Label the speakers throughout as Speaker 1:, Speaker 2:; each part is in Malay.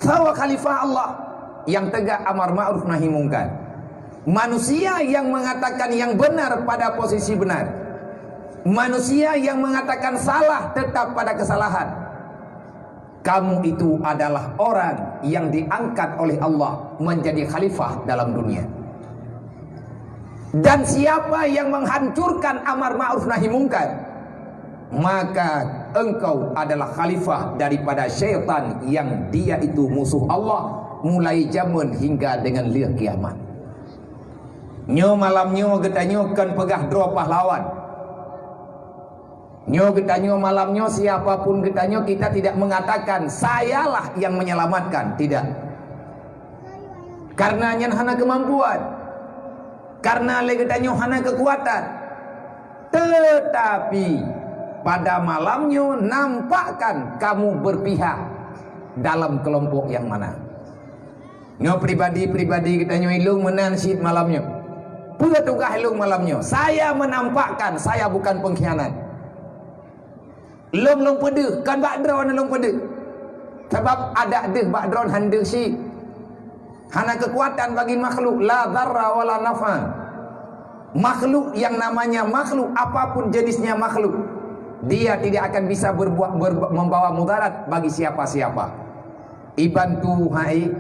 Speaker 1: Sawa khalifah Allah yang tegak amar ma'ruf nahi mungkar. Manusia yang mengatakan yang benar pada posisi benar. Manusia yang mengatakan salah tetap pada kesalahan. Kamu itu adalah orang yang diangkat oleh Allah menjadi khalifah dalam dunia. Dan siapa yang menghancurkan amar ma'ruf nahi mungkar, maka engkau adalah khalifah daripada syaitan yang dia itu musuh Allah mulai zaman hingga dengan lihat kiamat. Nyo malam nyo getanyo kan pegah dro pahlawan. Nyo getanyo malam nyo siapapun getanyo, kita tidak mengatakan sayalah yang menyelamatkan, tidak. Karena nyen hana kemampuan, karena le getanyo hana kekuatan. Tetapi pada malamnya nampakkan kamu berpihak dalam kelompok yang mana. Nyo pribadi-pribadi kita nyo ilung menansid malamnya. Pula tukah ilung malamnya. Saya menampakkan saya bukan pengkhianat. Long pedih kan bakdron long pedih. Sebab ada deh bakdron handeh si. Hana kekuatan bagi makhluk la darra wala nafa. Makhluk yang namanya makhluk, apapun jenisnya makhluk, dia tidak akan bisa membawa mudarat bagi siapa-siapa. Ibantu hai,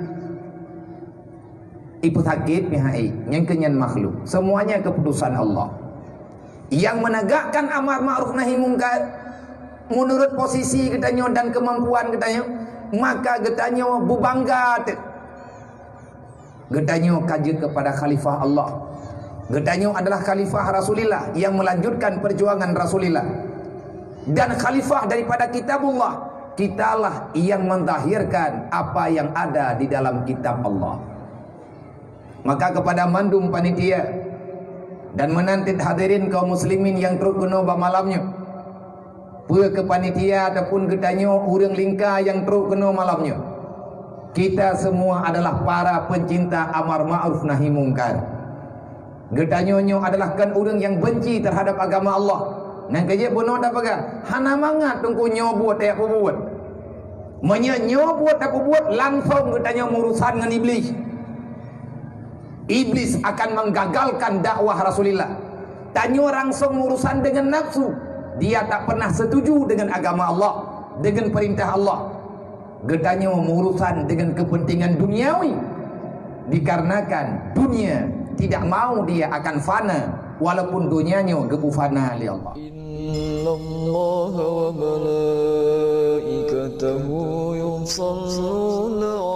Speaker 1: ibu sakit hai, yang kenyan makhluk. Semuanya keputusan Allah. Yang menegakkan amar ma'ruf nahi mungkar menurut posisi getanyo dan kemampuan getanyo, maka getanyo bubangga. Getanyo kaji kepada khalifah Allah. Getanyo adalah khalifah Rasulullah yang melanjutkan perjuangan Rasulullah. Dan khalifah daripada kitabullah, kitalah yang mendahirkan apa yang ada di dalam kitab Allah. Maka kepada mandum panitia dan menanti hadirin kaum muslimin yang terkena malamnya, pula ke panitia ataupun getanyo urang lingka yang terkena malamnya, kita semua adalah para pencinta amar ma'ruf nahi mungkar. Getanyo adalah kan urang yang benci terhadap agama Allah. Nang kerja bono dah pakai hana mangat tunggu nyobot tak apa buat. Nyobot tak apa buat langsung getanyo urusan dengan iblis. Iblis akan menggagalkan dakwah Rasulullah. Tanyo langsung urusan dengan nafsu. Dia tak pernah setuju dengan agama Allah, dengan perintah Allah. Getanyo urusan dengan kepentingan duniawi. Dikarenakan dunia tidak mau dia akan fana, walaupun dunianya gebu fana oleh Allah. Innallaha wa malaikatahu yusalluna